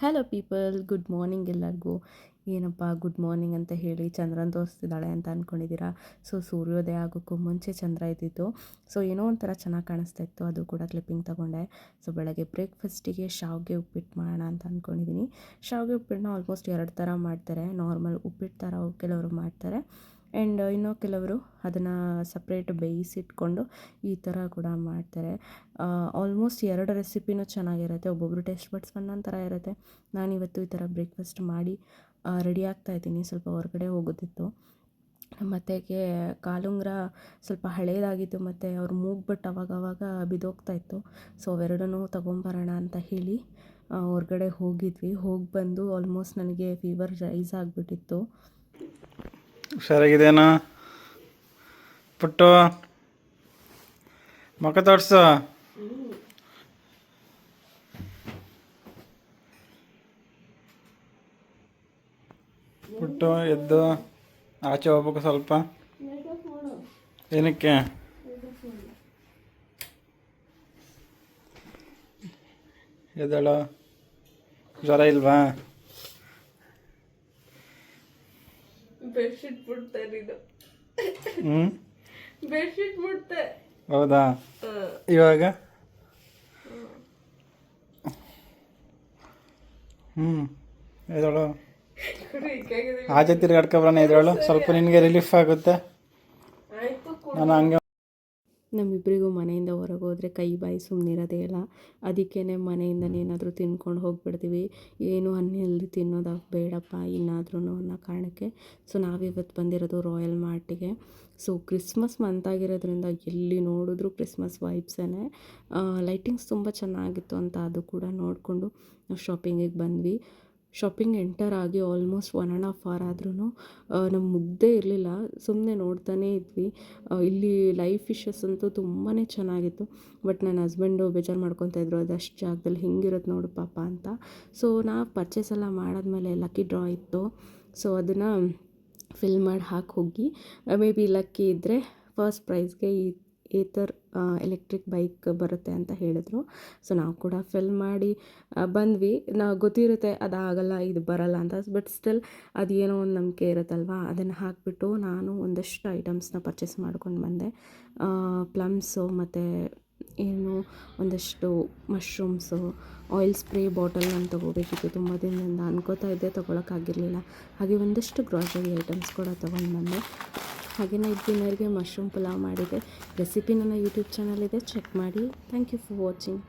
Hello people, good morning ಎಲ್ಲರಿಗೂ. ಏನಪ್ಪ good morning ಅಂತ ಹೇಳಿ ಚಂದ್ರನ ತೋರಿಸ್ತಿದ್ದಾಳೆ ಅಂತ ಅಂದ್ಕೊಂಡಿದ್ದೀರಾ. ಸೊ ಸೂರ್ಯೋದಯ ಆಗೋಕ್ಕೂ ಮುಂಚೆ ಚಂದ್ರ ಇದ್ದಿತ್ತು. ಸೊ ಏನೋ ಒಂಥರ ಚೆನ್ನಾಗಿ ಕಾಣಿಸ್ತಾ ಇತ್ತು, ಅದು ಕೂಡ ಕ್ಲಿಪ್ಪಿಂಗ್ ತೊಗೊಂಡೆ. ಸೊ ಬೆಳಗ್ಗೆ ಬ್ರೇಕ್ಫಾಸ್ಟಿಗೆ ಶಾವಿಗೆ ಉಪ್ಪಿಟ್ಟು ಮಾಡೋಣ ಅಂತ ಅಂದ್ಕೊಂಡಿದ್ದೀನಿ. ಶಾವಿಗೆ ಉಪ್ಪಿಟ್ಟನ್ನ ಆಲ್ಮೋಸ್ಟ್ 2 ಥರ ಮಾಡ್ತಾರೆ. ನಾರ್ಮಲ್ ಉಪ್ಪಿಟ್ಟು ಥರ ಕೆಲವರು ಮಾಡ್ತಾರೆ, ಆ್ಯಂಡ್ ಇನ್ನೂ ಕೆಲವರು ಅದನ್ನು ಸಪ್ರೇಟ್ ಬೇಯಿಸಿಟ್ಕೊಂಡು ಈ ಥರ ಕೂಡ ಮಾಡ್ತಾರೆ. ಆಲ್ಮೋಸ್ಟ್ 2 ರೆಸಿಪಿನೂ ಚೆನ್ನಾಗಿರುತ್ತೆ. ಒಬ್ಬೊಬ್ಬರು ಟೇಸ್ಟ್ ಬಡ್ಸ್ ಒಂದೊಂದು ಥರ ಇರುತ್ತೆ. ನಾನಿವತ್ತು ಈ ಥರ ಬ್ರೇಕ್ಫಾಸ್ಟ್ ಮಾಡಿ ರೆಡಿ ಆಗ್ತಾಯಿದ್ದೀನಿ. ಸ್ವಲ್ಪ ಹೊರಗಡೆ ಹೋಗೋದಿತ್ತು. ನಮ್ಮ ಅತ್ತೆಗೆ ಕಾಲುಂಗುರ ಸ್ವಲ್ಪ ಹಳೇದಾಗಿತ್ತು ಮತ್ತು ಅವ್ರು ಮೂಗ್ಬಿಟ್ಟು ಅವಾಗವಾಗ ಬಿದ್ದೋಗ್ತಾಯಿತ್ತು. ಸೊ ಅವೆರಡನ್ನೂ ತೊಗೊಂಬರೋಣ ಅಂತ ಹೇಳಿ ಹೊರಗಡೆ ಹೋಗಿದ್ವಿ. ಹೋಗಿ ಬಂದು ಆಲ್ಮೋಸ್ಟ್ ನನಗೆ ಫೀವರ್ ರೈಸ್ ಆಗಿಬಿಟ್ಟಿತ್ತು. ಹುಷಾರಾಗಿದೇನಾ ಪುಟ್ಟು? ಮುಖ ತೋರಿಸು. ಪುಟ್ಟು ಎದ್ದು ಆಚೆ ಹೋಗ್ಬೇಕು ಸ್ವಲ್ಪ. ಏನಕ್ಕೆ? ಎದ್ದೇಳು. ಜ್ವರ ಇಲ್ವಾ? ಬೆಡ್ಶೀಟ್ ಮುಟ್ತೆ ನೀನು. ಬೆಡ್ಶೀಟ್ ಮುಟ್ತೆ. ಹೌದಾ? ಇವಾಗ ಎದ್ದೇಳು. ಆಚೆ ತಿರ್ಗಾಡ್ಕೊಬರೋಣ. ಎದ್ದೇಳು, ಸ್ವಲ್ಪ ನಿನಗೆ ರಿಲೀಫ್ ಆಗುತ್ತೆ. ನಾನು ಹಂಗೆ ನಮ್ಮಿಬ್ಬರಿಗೂ ಮನೆಯಿಂದ ಹೊರಗೆ ಹೋದರೆ ಕೈ ಬಾಯಿ ಸುಮ್ಮನಿರೋದೇ ಇಲ್ಲ. ಅದಕ್ಕೇ ಮನೆಯಿಂದನೇ ಏನಾದರೂ ತಿನ್ಕೊಂಡು ಹೋಗಿಬಿಡ್ತೀವಿ. ಏನು ಅನ್ಹೆಲ್ದಿ ತಿನ್ನೋದು ಬೇಡಪ್ಪ ಇನ್ನಾದ್ರೂ ಅನ್ನೋ ಕಾರಣಕ್ಕೆ. ಸೊ ನಾವಿವತ್ತು ಬಂದಿರೋದು ರಾಯಲ್ ಮಾರ್ಟಿಗೆ. ಸೊ ಕ್ರಿಸ್ಮಸ್ ಮಂತ್ ಆಗಿರೋದ್ರಿಂದ ಎಲ್ಲಿ ನೋಡಿದ್ರೂ ಕ್ರಿಸ್ಮಸ್ ವೈಬ್ಸೇ. ಲೈಟಿಂಗ್ಸ್ ತುಂಬ ಚೆನ್ನಾಗಿತ್ತು ಅಂತ ಅದು ಕೂಡ ನೋಡಿಕೊಂಡು ಶಾಪಿಂಗಿಗೆ ಬಂದ್ವಿ. ಶಾಪಿಂಗ್ ಎಂಟರ್ ಆಗಿ ಆಲ್ಮೋಸ್ಟ್ 1.5 hour ಆದ್ರೂ ನಮ್ಗೆ ಮುಗ್ದೇ ಇರಲಿಲ್ಲ. ಸುಮ್ಮನೆ ನೋಡ್ತಾನೇ ಇದ್ವಿ. ಇಲ್ಲಿ ಲೈವ್ ಫಿಶಸ್ ಅಂತೂ ತುಂಬಾ ಚೆನ್ನಾಗಿತ್ತು. ಬಟ್ ನನ್ನ ಹಸ್ಬೆಂಡು ಬೇಜಾರು ಮಾಡ್ಕೊತಾಯಿದ್ರು, ಅದಷ್ಟು ಜಾಗದಲ್ಲಿ ಹಿಂಗಿರುತ್ತೆ ನೋಡು ಪಾಪ ಅಂತ. ಸೊ ನಾವು ಪರ್ಚೇಸ್ ಎಲ್ಲ ಮಾಡಾದ್ಮೇಲೆ ಲಕ್ಕಿ ಡ್ರಾ ಇತ್ತು. ಸೊ ಅದನ್ನು ಫಿಲ್ ಮಾಡಿ ಹಾಕಿ ಹೋಗಿ, ಮೇ ಬಿ ಲಕ್ಕಿ ಇದ್ದರೆ ಫಸ್ಟ್ ಪ್ರೈಸ್ಗೆ ಏತರ್ ಎಲೆಕ್ಟ್ರಿಕ್ ಬೈಕ್ ಬರುತ್ತೆ ಅಂತ ಹೇಳಿದ್ರು. ಸೊ ನಾವು ಕೂಡ ಫಿಲ್ ಮಾಡಿ ಬಂದ್ವಿ. ನಾವು ಗೊತ್ತಿರುತ್ತೆ ಅದಾಗಲ್ಲ ಇದು ಬರಲ್ಲ ಅಂತ. ಬಟ್ ಸ್ಟಿಲ್ ಅದೇನೋ ಒಂದು ನಂಬಿಕೆ ಇರುತ್ತಲ್ವ, ಅದನ್ನು ಹಾಕಿಬಿಟ್ಟು ನಾನು ಒಂದಷ್ಟು ಐಟಮ್ಸ್ನ ಪರ್ಚೇಸ್ ಮಾಡ್ಕೊಂಡು ಬಂದೆ. ಪ್ಲಮ್ಸು ಮತ್ತು ಏನು ಒಂದಷ್ಟು ಮಶ್ರೂಮ್ಸು, ಆಯಿಲ್ ಸ್ಪ್ರೇ ಬಾಟಲ್ ನಾನು ತೊಗೋಬೇಕಿತ್ತು. ತುಂಬ ದಿನದಿಂದ ಅನ್ಕೋತಾ ಇದ್ದೆ, ತೊಗೊಳಕ್ಕಾಗಿರಲಿಲ್ಲ. ಹಾಗೆ ಒಂದಷ್ಟು ಗ್ರಾಸರಿ ಐಟಮ್ಸ್ ಕೂಡ ತೊಗೊಂಡು ಬಂದೆ. ಹಾಗೆಯೇ ಡಿನ್ನರ್ಗೆ ಮಶ್ರೂಮ್ ಪಲಾವ್ ಮಾಡಿದೆ. ರೆಸಿಪಿ ನನ್ನ ಯೂಟ್ಯೂಬ್ ಚಾನಲ್ ಇದೆ, ಚೆಕ್ ಮಾಡಿ. Thank you for watching.